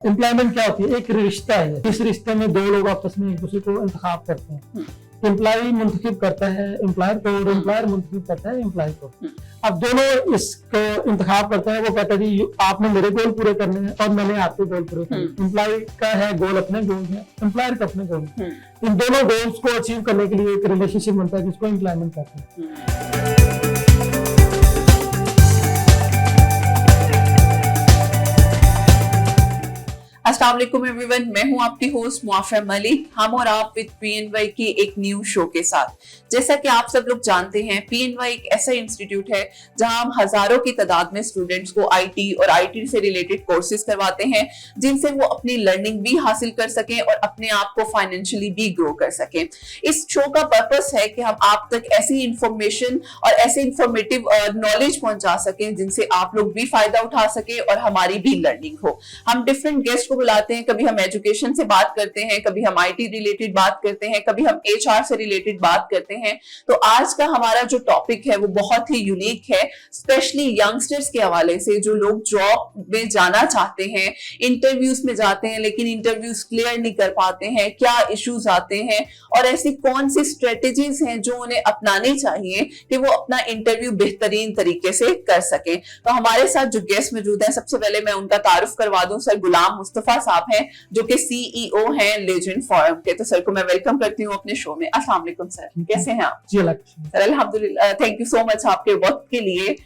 Employment क्या होती है? एक रिश्ता है, इस रिश्ते में दो लोग आपस में एक दूसरे को इंतखाब करते हैं। एम्प्लॉय मुंतखब करता है एम्प्लॉयर को और एम्प्लॉयर मुंतखब करता है एम्प्लॉय को। अब दोनों इसको इंतखाब करते हैं, वो कहता है जी आपने मेरे गोल पूरे करने हैं और मैंने आपके गोल पूरे करने हैं। एम्प्लॉय का है गोल अपने गोल है, एम्प्लॉयर का अपने गोल है। इन दोनों गोल्स को अचीव करने के लिए एक रिलेशनशिप बनता है जिसको एम्प्लॉयमेंट कहते हैं। अस्सलाम वालेकुम एवरीवन, मैं हूं आपकी होस्ट मुआफिया मलिक। हम और आप विद पीएनवाई की एक न्यू शो के साथ। जैसा कि आप सब लोग जानते हैं, पीएनवाई एक ऐसा इंस्टीट्यूट है जहां हम हजारों की तादाद में स्टूडेंट्स को आईटी और आईटी से रिलेटेड कोर्सेज करवाते हैं, जिनसे वो अपनी लर्निंग भी हासिल कर सकें और अपने आप को फाइनेंशियली भी ग्रो कर सकें। इस शो का पर्पस है कि हम आप तक ऐसी इंफॉर्मेशन और ऐसे इंफॉर्मेटिव नॉलेज पहुंचा सकें जिनसे आप लोग भी फायदा उठा सके और हमारी भी लर्निंग हो। हम डिफरेंट गेस्ट को बुलाते हैं, कभी हम एजुकेशन से बात करते हैं, कभी हम आईटी रिलेटेड बात करते हैं, कभी हम एचआर से रिलेटेड बात करते हैं। तो आज का हमारा जो टॉपिक है वो बहुत ही यूनिक है, स्पेशली यंगस्टर्स के हवाले से, जो लोग जॉब में जाना चाहते हैं, इंटरव्यूज में जाते हैं लेकिन इंटरव्यूज क्लियर नहीं कर पाते हैं, क्या इश्यूज आते हैं और ऐसी कौन सी स्ट्रेटेजीज हैं जो उन्हें अपनानी चाहिए कि वो अपना इंटरव्यू बेहतरीन तरीके से कर सकें। तो हमारे साथ जो गेस्ट मौजूद हैं, सबसे पहले मैं उनका तारुफ करवा दूं। सर गुलाम मुस्तफा साहब हैं जो कि सीईओ हैं लेजेंड फोरम के। तो सर को मैं वेलकम करती हूँ अपने शो में। अस्सलाम वालेकुम सर, कैसे हैं आप? जी सर अल्हम्दुलिल्लाह, थैंक यू सो मच आपके वक्त के लिए।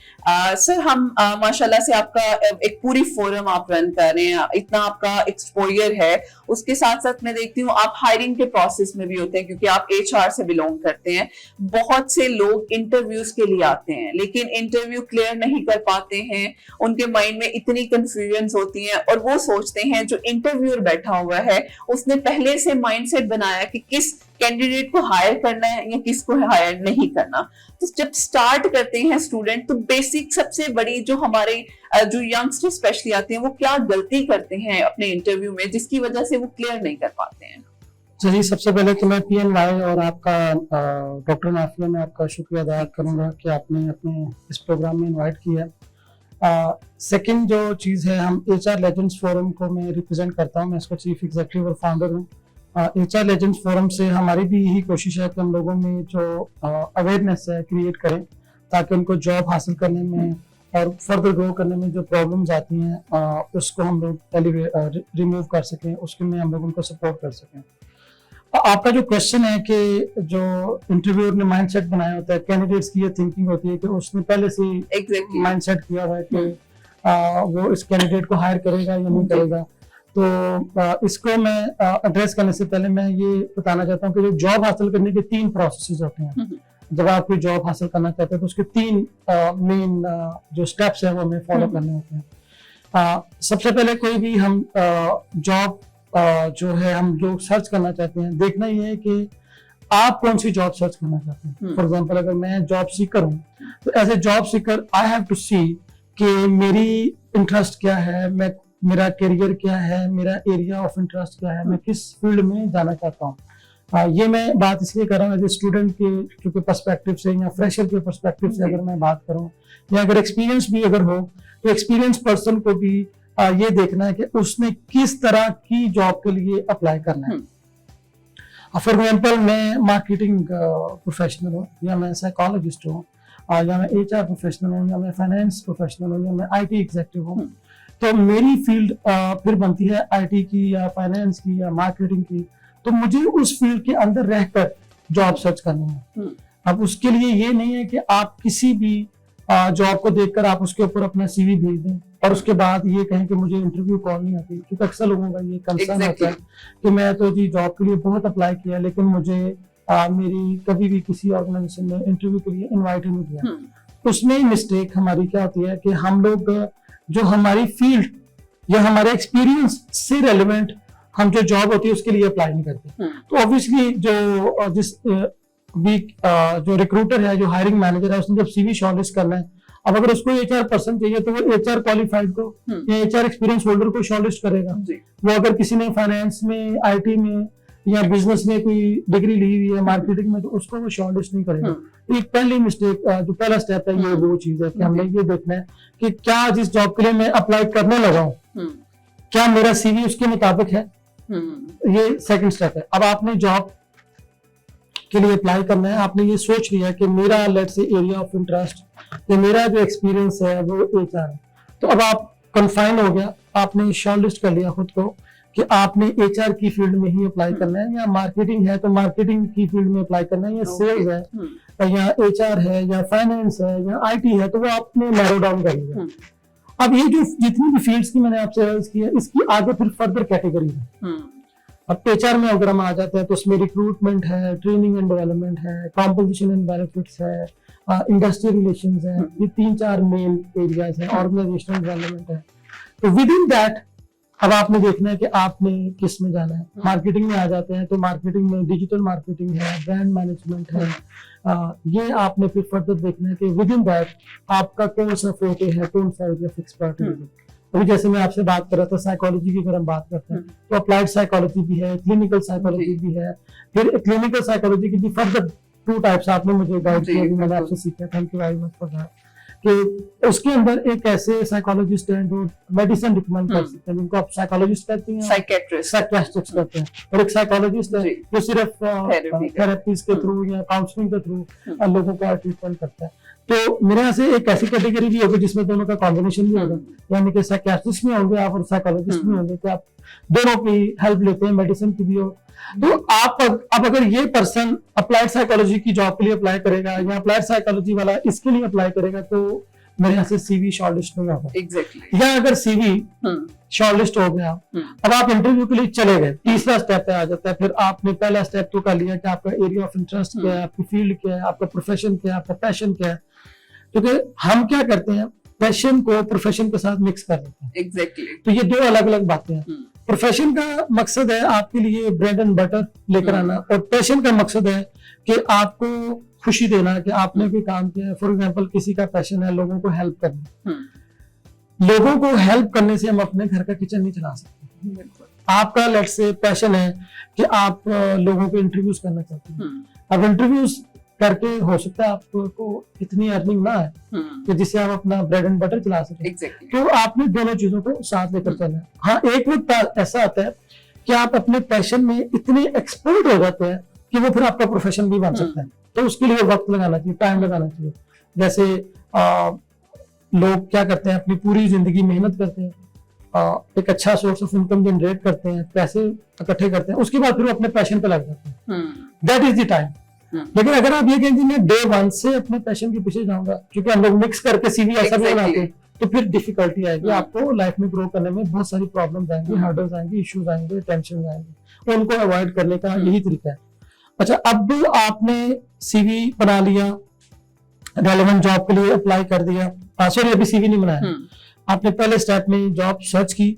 सर हम माशाल्लाह से आपका एक पूरी फोरम आप रन कर रहे हैं, इतना आपका एक्सपोजर है। उसके साथ साथ मैं देखती हूँ आप हायरिंग के प्रोसेस में भी होते हैं, क्योंकि आप एचआर से बिलोंग करते हैं। बहुत से लोग इंटरव्यूज के लिए आते हैं लेकिन इंटरव्यू क्लियर नहीं कर पाते हैं, उनके माइंड में इतनी कंफ्यूजन होती है और वो सोचते हैं जो इंटरव्यूअर बैठा हुआ है उसने पहले से माइंडसेट बनाया कि किस कैंडिडेट को हायर करना है या किसको हायर नहीं करना। तो जब स्टार्ट करते हैं स्टूडेंट, तो बेसिक सबसे बड़ी जो हमारे जो यंगस्टर स्पेशली आते हैं वो क्या गलती करते हैं अपने इंटरव्यू में जिसकी वजह से वो क्लियर नहीं कर पाते हैं? जी, सबसे पहले तो मैं पीएनवाई और आपका डॉक्टर नाफिया में आपका शुक्रिया अदा करूंगा कि आपने अपने इस प्रोग्राम में इनवाइट किया। सेकंड जो चीज़ है, हम एचआर लेजेंड्स फोरम को मैं रिप्रेजेंट करता हूं, मैं इसका चीफ एग्जीक्यूटिव और फाउंडर हूं। एचआर लेजेंड्स फोरम से हमारी भी यही कोशिश है कि हम लोगों में जो अवेयरनेस है क्रिएट करें ताकि उनको जॉब हासिल करने में और फर्दर ग्रो करने में जो प्रॉब्लम्स आती हैं उसको हम लोग रिमूव कर सकें, उसके में हम लोग उनको सपोर्ट कर सकें। आपका जो क्वेश्चन है कि जो इंटरव्यूअर ने माइंडसेट बनाया होता है, कैंडिडेट्स की ये थिंकिंग होती है कि उसने पहले से माइंडसेट किया हुआ है कि वो इस कैंडिडेट को हायर करेगा या नहीं करेगा। तो इसको मैं एड्रेस करने से पहले मैं ये बताना चाहता हूँ कि जो जॉब हासिल करने के 3 प्रोसेसेस होते हैं। जब आप कोई जॉब हासिल करना चाहते हैं तो उसके 3 मेन जो स्टेप्स हैं वो हमें फॉलो करने होते हैं। सबसे पहले कोई भी हम जॉब जो है हम जो सर्च करना चाहते हैं, देखना ये है कि आप कौन सी जॉब सर्च करना चाहते हैं। फॉर एग्जांपल अगर मैं जॉब सीकर हूँ तो as a job seeker I have to see कि मेरी इंटरेस्ट क्या है, मेरा करियर क्या है, मेरा एरिया ऑफ इंटरेस्ट क्या है, मैं किस फील्ड में जाना चाहता हूँ। ये मैं बात इसलिए कर रहा हूँ एज ए स्टूडेंट के पर्सपेक्टिव से या फ्रेशर के पर्सपेक्टिव से अगर मैं बात करूँ, या अगर एक्सपीरियंस भी अगर हो तो एक्सपीरियंस पर्सन को भी ये देखना है कि उसने किस तरह की जॉब के लिए अप्लाई करना है। फॉर एग्जाम्पल मैं मार्केटिंग प्रोफेशनल हूँ, या मैं साइकोलॉजिस्ट हूँ, या मैं एचआर प्रोफेशनल हूँ, या मैं फाइनेंस प्रोफेशनल हूँ, या मैं आईटी एग्जीक्यूटिव हूँ। तो मेरी फील्ड फिर बनती है आईटी की या फाइनेंस की या मार्केटिंग की, तो मुझे उस फील्ड के अंदर रहकर जॉब सर्च करनी है। अब उसके लिए ये नहीं है कि आप किसी भी जॉब को देखकर आप उसके ऊपर अपना सीवी भेज दें और उसके बाद ये कहें कि मुझे इंटरव्यू कॉल नहीं आती, क्योंकि अक्सर लोगों का ये कंसर्न होता है कि मैं तो जी जॉब के लिए बहुत अप्लाई किया लेकिन मुझे मेरी कभी भी किसी ऑर्गेनाइजेशन ने इंटरव्यू के लिए इनवाइट ही नहीं किया। उसमें मिस्टेक हमारी क्या होती है कि हम लोग जो हमारी फील्ड या हमारे एक्सपीरियंस से रेलिवेंट हम जो जॉब होती है उसके लिए अप्लाई नहीं करते। तो ऑब्वियसली जो रिक्रूटर है, जो हायरिंग मैनेजर है, उसने जब सीवी शॉर्टलिस्ट करना है, अब अगर उसको एचआर पर्सन चाहिए तो वो एचआर क्वालिफाइड को या एचआर एक्सपीरियंस होल्डर को शॉर्टलिस्ट करेगा। वो अगर किसी ने फाइनेंस में, आईटी में या बिजनेस में कोई डिग्री ली हुई है मार्केटिंग में, तो उसको वो शॉर्टलिस्ट नहीं करेगा। एक पहली मिस्टेक, जो पहला स्टेप है, ये वो चीज है कि हमने ये देखना है कि क्या जिस जॉब के लिए मैं अप्लाई करने लगा हूँ क्या मेरा सीवी उसके मुताबिक है, ये सेकंड स्टेप है। अब आपने जॉब के लिए अप्लाई करना है, आपने ये सोच लिया कि मेरा let's say area of interest या मेरा जो एक्सपीरियंस है वो एचआर है, तो अब आप कन्फाइन हो गया, आपने शॉर्टलिस्ट कर लिया खुद को कि आपने एचआर की फील्ड में ही अप्लाई करना है, या मार्केटिंग है तो मार्केटिंग की फील्ड में अप्लाई करना है, या सेल्स है या एचआर है या फाइनेंस है या आईटी है, तो वो आपने नैरो डाउन कर लिया। अब ये जो जितनी भी फील्ड्स की मैंने आपसे अर्ज की है, इसकी आगे फिर फर्दर कैटेगरी है। अब एचआर में अगर हम आ जाते हैं तो उसमें रिक्रूटमेंट है, ट्रेनिंग एंड डेवलपमेंट है, कॉम्पोजिशन एंड बेनिफिट्स है, इंडस्ट्रियल रिलेशंस है, ये 3-4 मेन एरियाज है, ऑर्गेनाइजेशनल डेवलपमेंट है। तो विद इन दैट अब आपने देखना है कि आपने किस में जाना है। मार्केटिंग में आ जाते हैं तो मार्केटिंग में डिजिटल मार्केटिंग है, ब्रांड मैनेजमेंट है, ये आपने फिर फर्दर देखना है कि विद इन दैट आपका कौन सा फोटे है, कौन सा एरिया ऑफ एक्सपर्ट है। अभी जैसे मैं आपसे बात कर रहा था साइकोलॉजी की, अगर हम बात करते हैं तो अप्लाइड साइकोलॉजी भी है, क्लिनिकल साइकोलॉजी भी है। फिर क्लिनिकल साइकोलॉजी की भी फर्दर 2 टाइप्स आपने मुझे गाइड किया, मैंने आपसे सीखा, thank you very much for that. कि उसके अंदर एक ऐसे साइकोलॉजिस्ट हैं जो मेडिसिन रिकमेंड कर सकते हैं, जिनको आप साइकोलॉजिस्ट कहते हैं, साइकियाट्रिस्ट कहते हैं, और एक साइकोलॉजिस्ट है जो सिर्फ थेरेपीज के थ्रू या काउंसलिंग के थ्रू लोगों को ट्रीटमेंट करता है। तो मेरे यहाँ से एक ऐसी कैटेगरी भी होगी जिसमें दोनों का कॉम्बिनेशन भी होगा, यानी कि साइकियाट्रिस्ट में होंगे आप और साइकोलॉजिस्ट में होंगे, कि आप दोनों की हेल्प लेते हैं, मेडिसिन की भी हो। तो आप अब अगर ये पर्सन अप्लाइड साइकोलॉजी की जॉब के लिए अप्लाई करेगा या अप्लाइड साइकोलॉजी वाला इसके लिए अप्लाई करेगा, तो मेरे यहाँ से सीवी शॉर्टलिस्ट नहीं होगा। एग्जैक्टली। या अगर सीवी शॉर्टलिस्ट हो गया, अब आप इंटरव्यू के लिए चले गए, तीसरा स्टेप पे आ जाता है। फिर आपने पहला स्टेप तो कर लिया कि आपका एरिया ऑफ इंटरेस्ट क्या है, आपकी फील्ड क्या है, आपका प्रोफेशन क्या है, आपका पैशन क्या है। क्योंकि हम क्या करते हैं, पैशन को प्रोफेशन के साथ मिक्स कर देते हैं। एग्जैक्टली। तो ये 2 अलग अलग बातें हैं। प्रोफेशन का मकसद है आपके लिए ब्रेड एंड बटर लेकर आना, और पैशन का मकसद है कि आपको खुशी देना कि आपने कोई काम किया है। फॉर एग्जांपल किसी का पैशन है लोगों को हेल्प करना, लोगों को हेल्प करने से हम अपने घर का किचन नहीं चला सकते। आपका लेट्स से पैशन है कि आप लोगों को इंटरव्यूज करना चाहते हैं, अब इंटरव्यूज करके हो सकता है आपको इतनी अर्निंग ना है कि जिससे आप अपना ब्रेड एंड बटर चला सकें। Exactly. तो आपने दोनों चीजों को साथ लेकर चलना है। हाँ, एक वक्त ऐसा आता है कि आप अपने पैशन में इतने एक्सपर्ट हो जाते हैं कि वो फिर आपका प्रोफेशन भी बन सकता है। तो उसके लिए वक्त लगाना चाहिए, टाइम लगाना चाहिए। जैसे लोग क्या करते हैं, अपनी पूरी जिंदगी मेहनत करते हैं, एक अच्छा सोर्स ऑफ इनकम जनरेट करते हैं, पैसे इकट्ठे करते हैं, उसके बाद फिर वो अपने पैशन पे लग जाते हैं। That is the time. लेकिन अगर आप ये कहेंगे मैं डे 1 से अपने पैशन के पीछे जाऊंगा, क्योंकि हम लोग मिक्स करके सीवी ऐसा भी बनाते हैं, तो फिर डिफिकल्टी आएगी। आपको लाइफ में ग्रो करने में बहुत सारी प्रॉब्लम्स आएंगी, हर्डल्स आएंगे, इश्यूज आएंगे, टेंशन आएंगे, उनको अवॉइड करने का यही तरीका है। अच्छा, अब आपने सीवी बना लिया, रेलेवेंट जॉब के लिए अप्लाई कर दिया, सॉरी अभी सीवी नहीं बनाया, आपने पहले स्टेप में जॉब सर्च की,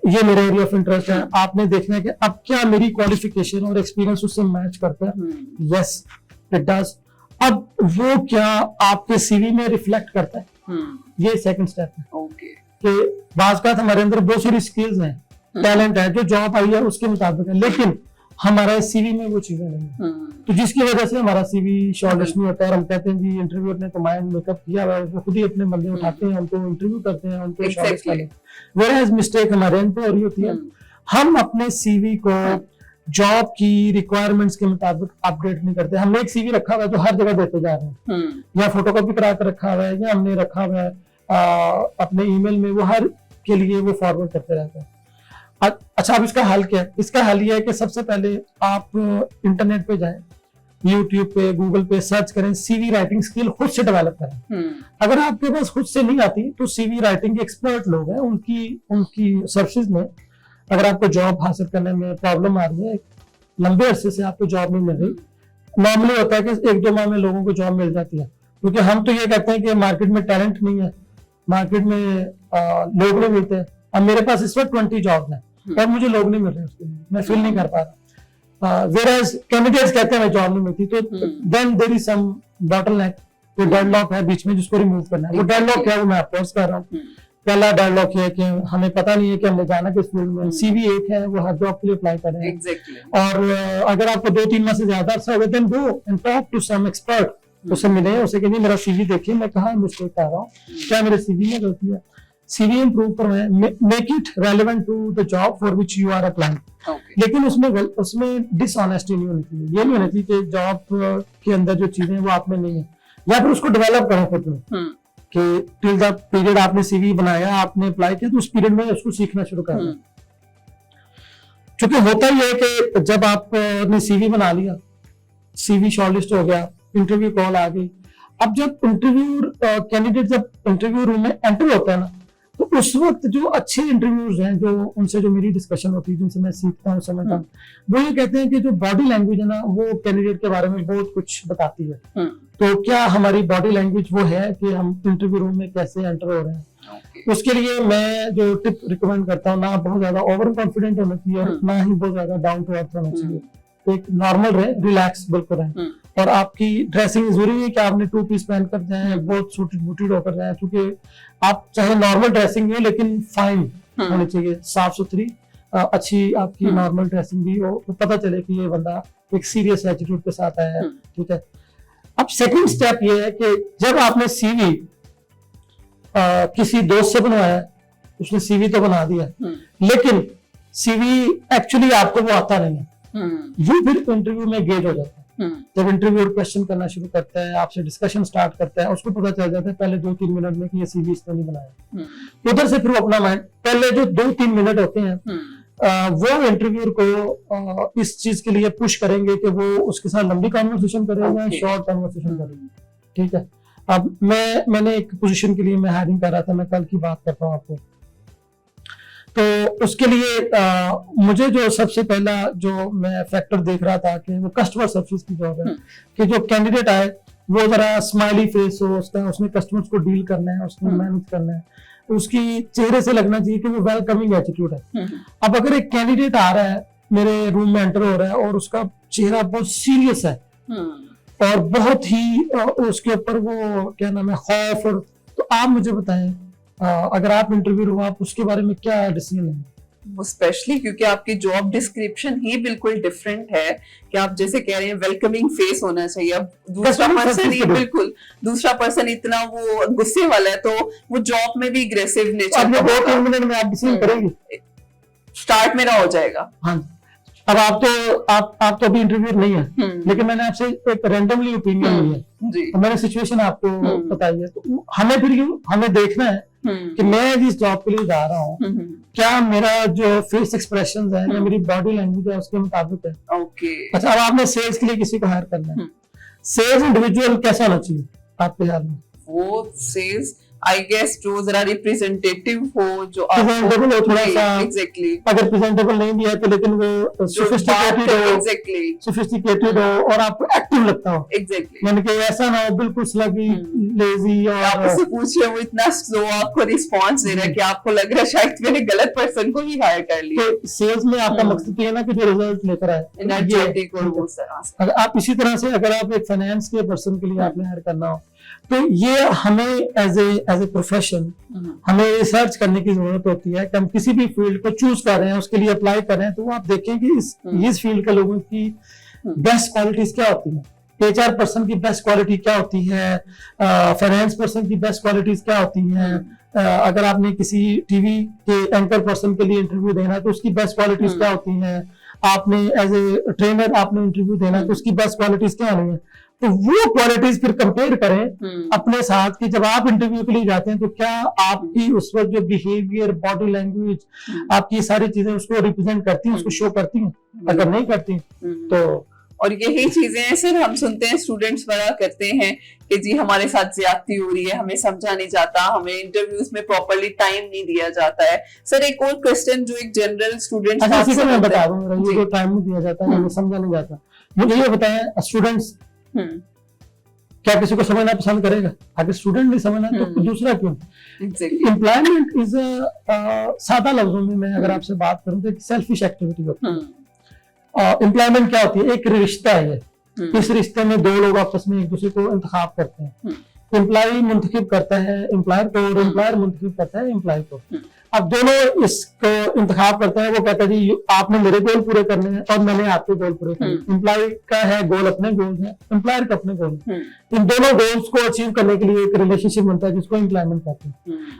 ये मेरा एरिया ऑफ इंटरेस्ट है। आपने देखना है कि अब क्या मेरी क्वालिफिकेशन और एक्सपीरियंस उससे मैच करता है। Yes it does. अब वो क्या आपके सीवी में रिफ्लेक्ट करता है, ये सेकंड स्टेप है। ओके। कि बात का हमारे अंदर बहुत सारी स्किल्स हैं, टैलेंट है, जो जॉब आई है उसके मुताबिक है, लेकिन हमारा सीवी में वो चीजें नहीं है। तो जिसकी वजह से हमारा सीवी शॉर्टलिस्ट नहीं होता है, और हम कहते हैं जी इंटरव्यू ने तो माइंड मेकअप किया हुआ है, वो खुद ही अपने बंदे उठाते हैं, उनको इंटरव्यू करते हैं, उनको शॉर्टलिस्ट करते हैं। वेयर मिस्टेक हमारे एंड पे हो रही होती है, हम अपने सीवी को जॉब की रिक्वायरमेंट्स के मुताबिक अपडेट नहीं करते। हमने एक सीवी रखा हुआ है जो हर जगह देते जा रहे हैं, या फोटोकॉपी करा कर रखा हुआ है, या हमने रखा हुआ है अपने ईमेल में, वो हर के लिए वो फॉरवर्ड करते रहते हैं। अच्छा, अब इसका हल क्या है? इसका हल ये है कि सबसे पहले आप इंटरनेट पे जाएं, यूट्यूब पे, गूगल पे सर्च करें, सीवी राइटिंग स्किल खुद से डेवलप करें। अगर आपके पास खुद से नहीं आती तो सीवी राइटिंग के एक्सपर्ट लोग हैं, उनकी सर्विसेज में अगर आपको जॉब हासिल करने में प्रॉब्लम आ रही है, लंबे अरसे से आपको जॉब नहीं मिल रही, नॉर्मली होता है कि 1-2 माह में लोगों को जॉब मिल जाती है, क्योंकि हम तो ये कहते हैं कि मार्केट में टैलेंट नहीं है, मार्केट में लोग नहीं मिलते हैं। अब मेरे पास इस वक्त 20 जॉब है और मुझे लोग नहीं मिल रहे, उसके लिए मैं फिल नहीं कर पा रहा। वेयरएज कैंडिडेट्स कहते हैं मैं जॉब नहीं मिलती, तो then there is some bottleneck, वो डेडलॉक है बीच में जिसको रिमूव करना है। वो डेडलॉक क्या है वो मैं आपको कर रहा हूँ। पहला डायलॉग ये है कि हमें पता नहीं है कि हमने जाना किस फील्ड में, सीवी एक है, वो हर जॉब के लिए अप्लाई कर रहे हैं। Exactly. और अगर आपको 2-3 माह से ज्यादा अर्सा हो then go and talk to some expert, उससे मिले, उसे कहिए मेरा सीवी देखिए मैं कहाँ मिस्टेक कर रहा हूँ, क्या मेरे सीवी में गलती है। सीवी इंप्रूव करवाएं, make it relevant to the job for which you are applying. Okay लेकिन उसमें डिसऑनेस्टी नहीं होनी चाहिए, ये नहीं होना चाहिए कि जॉब के अंदर जो चीजें हैं वो आप में नहीं है, या फिर उसको डेवलप करें खुद में कि टिल द पीरियड आपने सीवी बनाया, आपने अप्लाई किया, तो उस पीरियड में उसको सीखना शुरू करें। क्योंकि होता ही है कि जब आपने सीवी बना लिया, सीवी शॉर्टलिस्ट हो गया, इंटरव्यू कॉल आ गई, अब जब कैंडिडेट जब इंटरव्यू रूम में एंटर होता है ना, तो उस वक्त जो अच्छे इंटरव्यूज हैं, जो उनसे जो मेरी डिस्कशन होती है, जिनसे मैं सीखता हूँ, समझता हूँ, वो ये कहते हैं कि जो बॉडी लैंग्वेज है ना, वो कैंडिडेट के बारे में बहुत कुछ बताती है। तो क्या हमारी बॉडी लैंग्वेज वो है कि हम इंटरव्यू रूम में कैसे एंटर हो रहे हैं। उसके लिए मैं जो टिप रिकमेंड करता हूँ, ना बहुत ज्यादा ओवर कॉन्फिडेंट होना चाहिए और ना ही बहुत ज्यादा डाउन टू अर्थ होना चाहिए। एक नॉर्मल रहे, रिलैक्स बिल्कुल रहे, और आपकी ड्रेसिंग जरूरी है कि आपने 2 पीस पहन कर जाए, बहुत सूटेड बूटेड होकर जाए, क्योंकि आप चाहे नॉर्मल ड्रेसिंग है लेकिन फाइन होनी चाहिए, साफ सुथरी अच्छी आपकी नॉर्मल ड्रेसिंग भी हो, तो पता चले कि ये बंदा एक सीरियस एटीट्यूड के साथ आया है। ठीक है। अब सेकंड स्टेप ये है कि जब आपने सीवी किसी दोस्त से बनवाया, उसने सीवी तो बना दिया, लेकिन सीवी एक्चुअली आपको वो आता नहीं है, वो फिर इंटरव्यू में गेज हो जाता है। जब इंटरव्यू क्वेश्चन करना शुरू करता है, आपसे डिस्कशन स्टार्ट करता है, उसको पता चल जाता है पहले 2-3 मिनट में कि ये सीवी इसने नहीं बनाया। उधर से फिर अपना माइंड, पहले जो 2-3 मिनट होते हैं वो इंटरव्यूअर को इस चीज के लिए पुश करेंगे कि वो उसके साथ लंबी कॉन्वर्सेशन करेगा, शॉर्ट कॉन्वर्सेशन करेगा। ठीक है। अब मैंने एक पोजीशन के लिए मैं हायरिंग कर रहा था, मैं कल की बात करता हूँ आपको। तो उसके लिए मुझे जो सबसे पहला जो मैं फैक्टर देख रहा था कि वो कस्टमर सर्विस की जॉब है, कि जो कैंडिडेट आए वो जरा स्माइली फेस हो, उसने कस्टमर्स को डील करना है, उसने मैनेज करना है, उसकी चेहरे से लगना चाहिए कि वो वेलकमिंग एटीट्यूड है। अब अगर एक कैंडिडेट आ रहा है, मेरे रूम में एंटर हो रहा है और उसका चेहरा बहुत सीरियस है और बहुत ही उसके ऊपर वो क्या नाम है, खौफ, और तो आप मुझे बताएं अगर आप इंटरव्यू हो, आप उसके बारे में क्या डिसीजन लेंगे? वो स्पेशली क्योंकि आपकी जॉब डिस्क्रिप्शन ही बिल्कुल डिफरेंट है कि आप जैसे कह रहे हैं वेलकमिंग फेस होना चाहिए। अब दूसरा पर्सन ही बिल्कुल दूसरा पर्सन इतना वो गुस्से वाला है, तो वो जॉब में भी अग्रेसिव नेचर, 2-3 मिनट में आप डिसीजन करेंगे, स्टार्ट मेरा हो जाएगा। हाँ, अब आप तो अभी इंटरव्यू नहीं है, लेकिन मैंने आपसे एक रैंडमली ओपिनियन ली है जी, तो मैंने सिचुएशन आपको बताई है, तो हमें देखना है कि मैं जिस जॉब के लिए जा रहा हूँ, क्या मेरा जो फेस एक्सप्रेशन है या मेरी बॉडी लैंग्वेज है उसके मुताबिक है। ओके। अच्छा, अब आपने सेल्स के लिए किसी को हायर करना है, सेल्स इंडिविजुअल कैसा होना चाहिए आपके ख्याल में? वो सेल्स आई गेस जो जरा रिप्रेजेंटेटिव हो, जो प्रेजेंटेबल हो थोड़ा सा, एग्जैक्टली, अगर प्रेजेंटेबल नहीं भी है तो लेकिन वो सोफिस्टिकेटेड हो, एग्जैक्टली सोफिस्टिकेटेड हो और आपको एक्टिव लगता हो, एग्जैक्टली, यानी कि ऐसा ना हो बिल्कुल स्लगी, लेजी, और आप उससे पूछिए वो इतना स्लो आपको रिस्पांस दे रहा है कि आपको लग रहा है शायद मैंने गलत पर्सन को ही हायर कर लिया। तो सेल्स में आपका मकसद ये है ना कि जो रिजल्ट लेकर आए, एनर्जेटिक और वो अगर आप इसी तरह से अगर आप एक फाइनेंस के पर्सन के लिए आपने हायर करना हो, तो ये हमें एज ए प्रोफेशन हमें रिसर्च करने की जरूरत होती है कि हम किसी भी फील्ड को चूज कर रहे हैं, उसके लिए अप्लाई कर रहे हैं, तो आप देखें कि इस फील्ड के लोगों की बेस्ट क्वालिटीज क्या होती है, HR पर्सन की बेस्ट क्वालिटी क्या होती है, फाइनेंस पर्सन की बेस्ट क्वालिटीज क्या होती है, अगर आपने किसी टीवी के एंकर पर्सन के लिए इंटरव्यू देना है तो उसकी बेस्ट क्वालिटीज क्या होती है, आपने एज ए ट्रेनर आपने इंटरव्यू देना है तो उसकी बेस्ट क्वालिटीज क्या होनी है, तो वो क्वालिटीज फिर कंपेयर करें अपने साथ कि जब आप इंटरव्यू के लिए जाते हैं तो क्या आपकी उस वक्त जो बिहेवियर, बॉडी लैंग्वेज, आपकी सारी चीजें उसको रिप्रेजेंट करती हैं, उसको शो करती हैं। अगर नहीं करती तो, और यही चीजें हैं सर हम सुनते हैं, स्टूडेंट्स बड़ा करते हैं कि जी हमारे साथ ज्यादती हो रही है, हमें समझा नहीं जाता, हमें इंटरव्यूज में प्रॉपर्ली टाइम नहीं दिया जाता है। सर एक और क्वेश्चन जो एक जनरल स्टूडेंट, मैं बता दूंगा, ये जो टाइम नहीं दिया जाता है, हमें समझा नहीं जाता, मुझे ये बताएं स्टूडेंट्स क्या किसी को समझना पसंद करेगा? अगर स्टूडेंट नहीं समझना तो दूसरा क्यों? एम्प्लॉयमेंट इज सादा लफ्जों में मैं अगर आपसे बात करूं तो एक सेल्फिश एक्टिविटी होती है। एम्प्लॉयमेंट क्या होती है? एक रिश्ता है ये, इस रिश्ते में दो लोग आपस में एक दूसरे को इंतखाब करते हैं, एम्प्लॉय मुंतखब करता है एम्प्लॉयर को और एम्प्लॉयर मुंतखब करता है एम्प्लॉय को। अब दोनों इसको इंतखाब करते हैं, वो कहता है जी आपने मेरे गोल पूरे करने हैं और मैंने आपके गोल पूरे करने हैं। एम्प्लॉय का है गोल, अपने गोल है, एम्प्लॉयर का अपने गोल है। इन दोनों गोल्स को अचीव करने के लिए एक रिलेशनशिप बनता है जिसको एम्प्लॉयमेंट कहते हैं।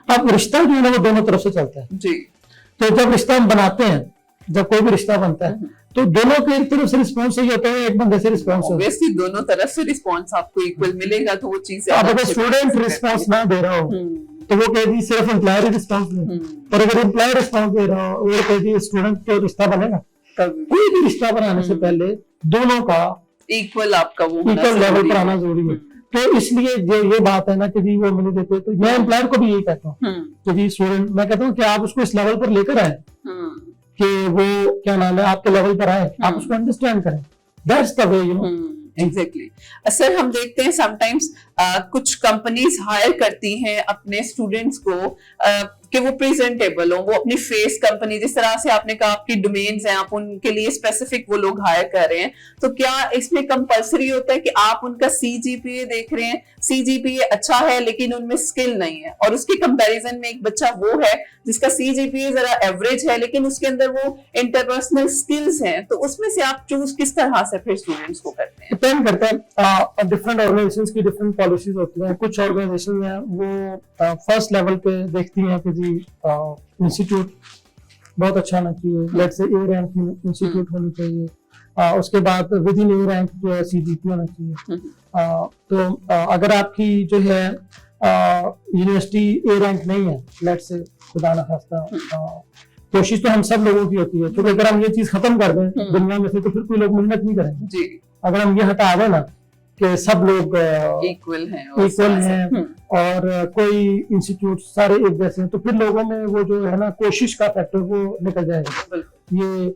अब रिश्ता जो है ना वो दोनों तरफ से चलता है जी। तो जब रिश्ता हम बनाते हैं, जब कोई भी रिश्ता बनता है तो दोनों की एक तरफ से रिस्पॉन्स सही होता है, एक बंदे से रिस्पॉन्स होता है। ऑब्वियसली दोनों तरफ से रिस्पॉन्स आपको इक्वल मिलेगा तो वो चीजें अब अगर स्टूडेंट रिस्पॉन्स ना दे रहा हो तो वो कह दी सिर्फ एम्प्लॉयर रिस्पॉन्स दे, और अगर एम्प्लॉयर रिस्पॉन्स दे रहा हो वो कह दी स्टूडेंट तो रिश्ता बनेगा। कोई भी रिश्ता बनाने से पहले दोनों का इक्वल आपका वो इक्वल लेवल पर आना जरूरी है। तो इसलिए जो ये बात है ना कि जी वो मिल देते, तो मैं एम्प्लॉयर को भी यही कहता हूँ कि जी स्टूडेंट, मैं कहता हूँ कि आप उसको इस लेवल पर लेकर आए कि वो क्या नाम है आपके लेवल पर आए, आप उसको अंडरस्टैंड करें। That's the way, you know. Exactly. Sir हम देखते हैं समटाइम्स कुछ कंपनीज हायर करती हैं अपने स्टूडेंट्स को कि वो प्रेजेंटेबल हो, वो अपनी फेस कंपनी, जिस तरह से आपने कहा आपकी डोमेन्स हैं, आप उनके लिए स्पेसिफिक वो लोग हायर कर रहे हैं, तो क्या इसमें कंपलसरी होता है कि आप उनका सीजीपीए देख रहे हैं, सीजीपीए अच्छा है लेकिन उनमें स्किल नहीं है, और उसके कंपैरिजन में एक बच्चा वो है जिसका सीजीपीए जरा एवरेज है लेकिन उसके अंदर वो इंटरपर्सनल स्किल्स हैं, तो उसमें से आप चूज किस तरह से फिर स्टूडेंट्स को करते हैं? डिपेंड करता है, डिफरेंट ऑर्गेनाइजेशंस की डिफरेंट पॉलिसीज होती हैं। कुछ ऑर्गेनाइजेशन हैं वो फर्स्ट लेवल पे देखती हैं कि जी इंस्टीट्यूट बहुत अच्छा होना चाहिए, let's say A rank institute होनी चाहिए, उसके बाद विद इन ए रैंक जो है सीजीपी होना चाहिए। तो अगर आपकी जो है यूनिवर्सिटी ए रैंक नहीं है, लेट्स से खुदा ना खास्ता, कोशिश तो हम सब लोगों की होती है, क्योंकि अगर हम ये चीज खत्म कर दें दुनिया में से तो फिर कोई लोग मेहनत नहीं करेंगे जी। अगर हम ये हटा दें ना कि सब लोग इक्वल हैं और कोई इंस्टीट्यूट सारे एक जैसे हैं, तो फिर लोगों में वो जो है ना कोशिश का फैक्टर वो निकल जाएगा। ये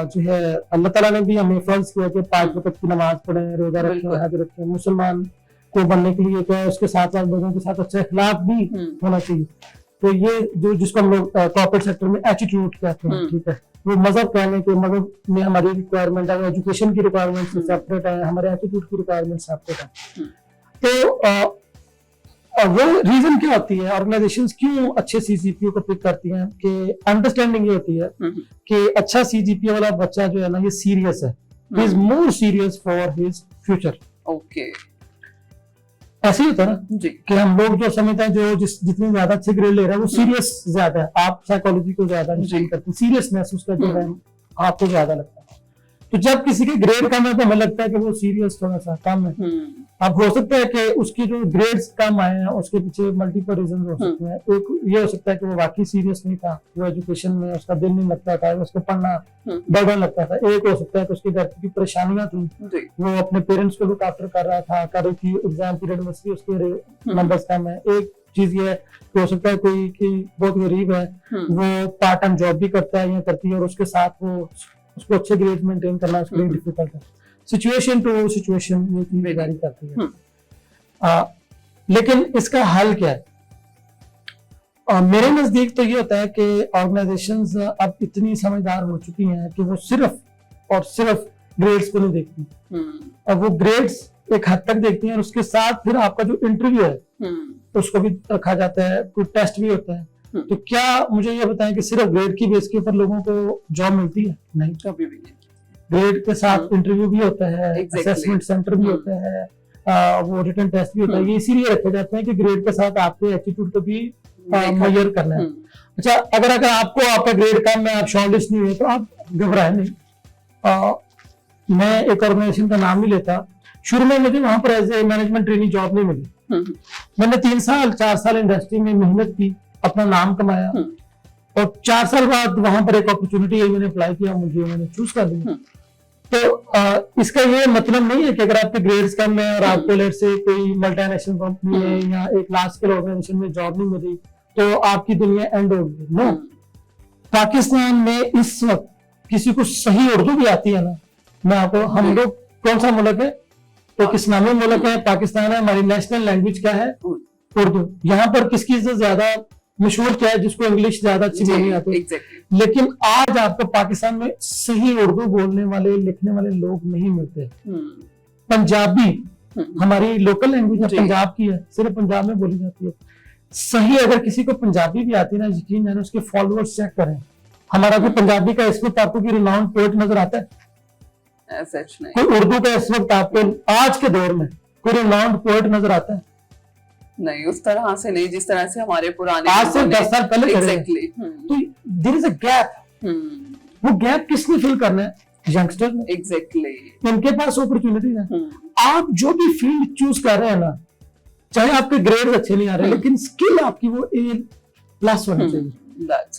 जो है अल्लाह ताला ने भी हमें फर्ज किया कि 5 वक्त की नमाज पढ़ें, रोजा रखें, हज रखें। मुसलमान को बनने के लिए क्या है, उसके साथ साथ लोगों के साथ अच्छा इखलाक भी होना चाहिए। तो ये जो जिसको हम लोग कॉर्पोरेट सेक्टर में एटीट्यूड कहते हैं, ठीक है, वो मजहब कहने के मजहब में हमारी रिक्वायरमेंट है, एजुकेशन की रिक्वायरमेंट सेपरेट है, हमारे एटीट्यूड की रिक्वायरमेंट सेपरेट है। तो वो रीजन क्या होती है, ऑर्गेनाइजेशंस क्यों अच्छे सीजीपीओ को पिक करती हैं, कि अंडरस्टैंडिंग ये होती है कि अच्छा सीजीपीओ वाला बच्चा जो है ना ये सीरियस है, he is more serious for his future. Okay, ऐसे ही होता है ना जी कि हम लोग जो समझते हैं जो जितने ज्यादा अच्छे ग्रेड ले रहा है वो सीरियस ज्यादा है। आप साइकोलॉजी को ज्यादा फील करते हैं, सीरियसनेस उसका जो है आपको ज्यादा लगता है। तो जब किसी के ग्रेड कम है तो हमें लगता है कि वो सीरियस थोड़ा सा कम है। अब हो सकता है कि उसकी जो ग्रेड्स कम आए हैं उसके पीछे मल्टीपल रीजन हो सकते हैं। एक ये हो सकता है कि वो वाकई सीरियस नहीं था, वो एजुकेशन में उसका दिल नहीं लगता था, उसको पढ़ना बर्डन लगता था। एक हो सकता है कि उसकी घर की परेशानियां थी, वो अपने पेरेंट्स को लुक आफ्टर कर रहा था, कर रही थी, एग्जाम पीरियड में उसके नंबर्स कम है। एक चीज ये हो सकता है कोई कि बहुत गरीब है, वो पार्ट टाइम जॉब भी करता है या करती है और उसके साथ वो उसको अच्छे ग्रेड मेंटेन करना उसके लिए डिफिकल्ट है। सिचुएशन टू सिचुएशन ये चीज वेरी करती है। लेकिन इसका हल क्या है? मेरे नजदीक तो ये होता है कि ऑर्गेनाइजेशंस अब इतनी समझदार हो चुकी हैं कि वो सिर्फ और सिर्फ ग्रेड्स को नहीं देखती। अब वो ग्रेड्स एक हद तक देखती हैं और उसके साथ फिर आपका जो इंटरव्यू है उसको भी रखा जाता है, कोई टेस्ट भी होता है। तो क्या मुझे ये बताएं कि सिर्फ ग्रेड की बेस के ऊपर लोगों को जॉब मिलती है? नहीं, कभी भी नहीं। ग्रेड के साथ इंटरव्यू भी होता है, असेसमेंट सेंटर भी होता है, वो रिटन टेस्ट भी होता है। ये इसीलिए रखे जाते हैं कि ग्रेड के साथ आपके एटीट्यूड को भी मेजर करना है। अच्छा, अगर आपको आपका ग्रेड कम है, आप शॉर्टलिस्ट नहीं हुए तो आप घबराए नहीं। मैं एक ऑर्गेनाइजेशन का नाम नहीं लेता, शुरू में मुझे वहां पर as a management training job नहीं मिली। मैंने 3 साल 4 साल इंडस्ट्री में मेहनत की, अपना नाम कमाया और 4 साल बाद वहां पर एक अपॉर्चुनिटी आई, मैंने अप्लाई किया, मुझे मैंने चूज कर लिया। तो इसका ये मतलब नहीं है कि अगर आपके ग्रेड्स कम है और आपको लेट से कोई मल्टीनेशनल कंपनी में या एक लार्ज स्केल ऑर्गेनाइजेशन में जॉब नहीं मिली तो आपकी दुनिया एंड हो गई। नो, पाकिस्तान में इस वक्त किसी को सही उर्दू भी आती है ना, मैं आपको, हम लोग कौन सा मुल्क है, तो इस्लामी मुल्क है, पाकिस्तान है, हमारी नेशनल लैंग्वेज क्या है? उर्दू। यहाँ पर किसकी से ज्यादा मशहूर क्या है? जिसको इंग्लिश ज्यादा अच्छी नहीं आती। लेकिन आज आपको पाकिस्तान में सही उर्दू बोलने वाले लिखने वाले लोग नहीं मिलते। पंजाबी हमारी लोकल लैंग्वेज है, पंजाब की है, सिर्फ पंजाब में बोली जाती है। सही अगर किसी को पंजाबी भी आती है ना, यकीन जाने उसके फॉलोअर्स चेक करें। हमारा कोई पंजाबी का इस वक्त आपको कोई रिनाउंड पोएट नजर आता है? सच नहीं। कोई उर्दू का इस वक्त आपको आज के दौर में कोई रिनाउंड पोएट नजर आता है? नहीं, उस तरह से नहीं जिस तरह से हमारे पुराने आज से 10 साल पहले करे। एग्जैक्टली। तो देयर इज अ गैप। वो गैप किसने फिल करना है? यंगस्टर ने। एग्जैक्टली। उनके पास अपॉर्चुनिटी है। आप जो भी फील्ड चूज कर रहे हैं ना, चाहे आपके ग्रेड अच्छे नहीं आ रहे, लेकिन स्किल आपकी वो A+ होनी चाहिए।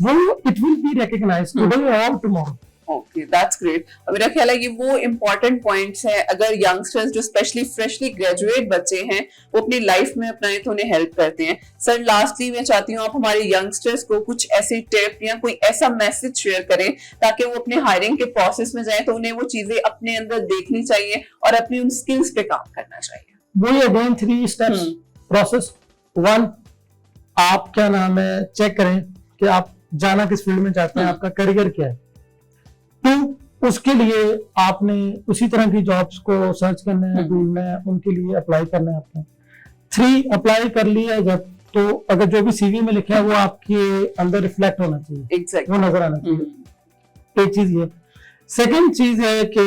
वो it will be recognised today और टुमारो। Okay, that's great. मेरा ख्याल है कि वो इम्पोर्टेंट पॉइंट्स हैं, अगर यंगस्टर्स जो स्पेशली फ्रेशली ग्रेजुएट बच्चे हैं वो अपनी लाइफ में अपनाए तो उन्हें हेल्प करते हैं। सर, लास्टली मैं चाहती हूँ आप हमारे यंगस्टर्स को कुछ ऐसी टिप या कोई ऐसा मैसेज शेयर करें ताकि वो अपने हायरिंग के प्रोसेस में जाए तो उन्हें वो चीजें अपने अंदर देखनी चाहिए और अपनी उन स्किल्स पे काम करना चाहिए। वही अगेन 3 स्टेप्स प्रोसेस। 1, आप क्या नाम है चेक करें कि आप जाना किस फील्ड में चाहते हैं, आपका करियर क्या है। 2, उसके लिए आपने उसी तरह की जॉब्स को सर्च करना है, ढूंढना है, उनके लिए अप्लाई करना है आपने। 3, अप्लाई कर लिया जब, तो अगर जो भी CV में लिखा है वो आपके अंदर रिफ्लेक्ट होना चाहिए, एग्जैक्टली, वो नजर आना चाहिए। एक चीज ये। सेकंड चीज है कि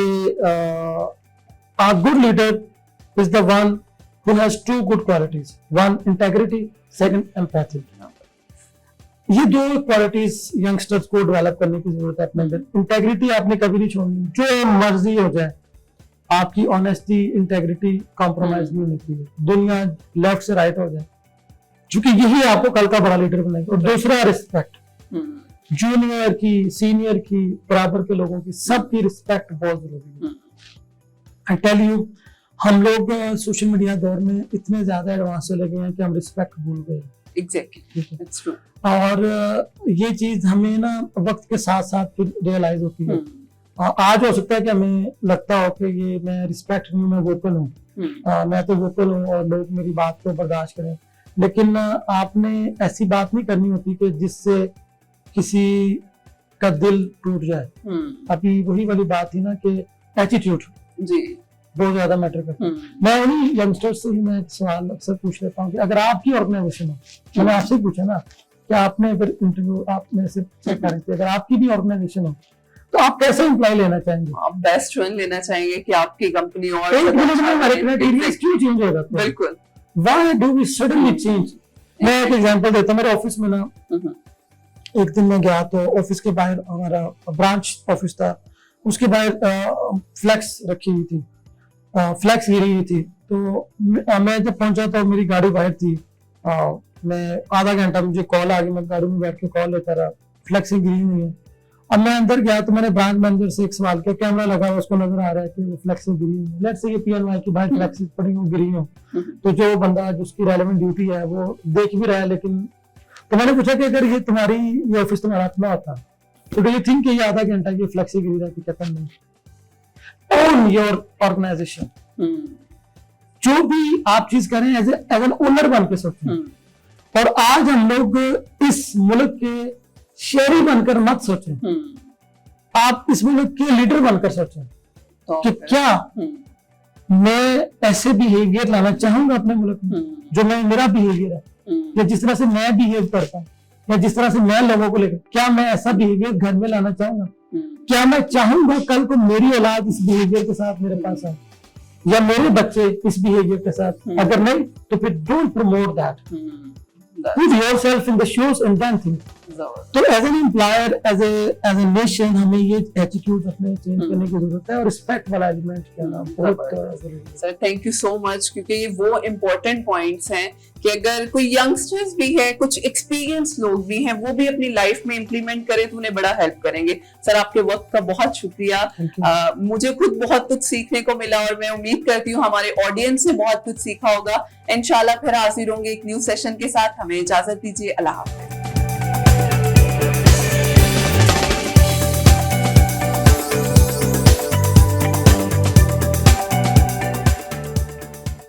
a good leader is the one who has 2 good qualities. 1, integrity, 2, empathy. ये 2 क्वालिटीज यंगस्टर्स को डेवलप करने की जरूरत है अपने अंदर। इंटेग्रिटी आपने कभी नहीं छोड़नी, जो मर्जी हो जाए आपकी ऑनेस्टी, इंटेग्रिटी कॉम्प्रोमाइज नहीं होनी चाहिए। दुनिया लेफ्ट से राइट हो जाए, क्योंकि यही आपको कल का बड़ा लीडर बनाएगा। और दूसरा, रिस्पेक्ट, जूनियर की, सीनियर की, बराबर के लोगों की, सबकी रिस्पेक्ट बहुत जरूरी है। आई टेल यू, हम लोग सोशल मीडिया दौर में इतने ज्यादा एडवांस चले गए हैं कि हम रिस्पेक्ट भूल गए। Exactly, that's true. और ये चीज हमें ना वक्त के साथ साथ रियलाइज होती है। आज हो सकता है कि हमें लगता हो कि ये मैं रिस्पेक्ट नहीं, मैं वोकल हूँ, मैं तो वोकल हूँ और लोग मेरी बात को बर्दाश्त करें, लेकिन आपने ऐसी बात नहीं करनी होती कि जिससे किसी का दिल टूट जाए। अभी वही वाली बात थी ना कि एटीट्यूड जी बहुत ज्यादा मैटर करता है। मैं उन्हीं यंगस्टर्स से ही मैं एक सवाल अक्सर पूछ लेता हूँ कि अगर आपकी ऑर्गेनाइजेशन हो, मैंने आपसे पूछा ना कि आपने अगर इंटरव्यू आप मेरे से चेक करें कि अगर आपकी भी ऑर्गेनाइजेशन हो तो आप कैसे एम्प्लॉय लेना चाहेंगे? आप बेस्ट वन लेना चाहेंगे कि आपकी कंपनी और एक मिनट में हमारे क्राइटेरिया क्यों चेंज हो जाते हैं? बिल्कुल। Why do we suddenly change? मैं एक एग्जांपल देता हूं। मेरे ऑफिस में ना एक दिन मैं गया तो ऑफिस के बाहर, हमारा ब्रांच ऑफिस था, उसके बाहर फ्लैक्स रखी हुई थी, फ्लैक्स गिरी हुई थी। तो मैं जब पहुंचा तो मेरी गाड़ी बाहर थी। मैं आधा घंटा, मुझे कॉल आ गई, मैं गाड़ी में बैठ के कॉल लेता रहा, फ्लैक्स गिरी हुई है। अब मैं अंदर गया तो मैंने ब्रांच मैनेजर से एक सवाल किया, कैमरा लगा हुआ, उसको नजर आ रहा है कि वो फ्लैक्स गिरी हुई है। लेट्स से ये PNY की बाहर फ्लैक्स पड़ी हो, गिरी हो, तो जो बंदा जिसकी रेलेवेंट ड्यूटी है वो देख भी रहा है, लेकिन तो मैंने पूछा कि अगर ये तुम्हारी ये ऑफिस तुम्हारा अपना होता तो डू यू थिंक कि ये आधा घंटा ये फ्लैक्स गिरी रहती? कहता नहीं। Own your organisation. जो भी आप चीज करें एज एन ओनर बन के सोचें। और आज हम लोग इस मुल्क के शहरी बनकर मत सोचें, आप इस मुल्क के लीडर बनकर सोचें कि क्या मैं ऐसे बिहेवियर लाना चाहूंगा अपने मुल्क में जो मेरा बिहेवियर है, या जिस तरह से मैं बिहेव करता हूँ, या जिस तरह से मैं लोगों को लेकर, क्या मैं ऐसा बिहेवियर घर में लाना चाहूंगा? क्या मैं चाहूंगा कल को मेरी औलाद इस बिहेवियर के साथ मेरे पास आए, या मेरे बच्चे इस बिहेवियर के साथ? अगर नहीं तो फिर don't promote that. Put yourself in the shoes and then think. तो as an employer, as a nation, हमें ये एटीट्यूड अपने चेंज करने की जरूरत है, और रिस्पेक्ट वाला एलिमेंट करना बहुत जरूरी है। Sir, thank you so much, क्योंकि ये वो इम्पोर्टेंट पॉइंट्स हैं कि अगर कोई यंगस्टर्स भी है, कुछ एक्सपीरियंस लोग भी हैं, वो भी अपनी लाइफ में इम्प्लीमेंट करें तो उन्हें बड़ा हेल्प करेंगे। सर, आपके वक्त का बहुत शुक्रिया। मुझे खुद बहुत कुछ सीखने को मिला और मैं उम्मीद करती हूँ हमारे ऑडियंस से बहुत कुछ सीखा होगा। इंशाल्लाह फिर हाजिर होंगे एक न्यू सेशन के साथ। हमें इजाजत दीजिए। अल्लाह हाफ़िज़।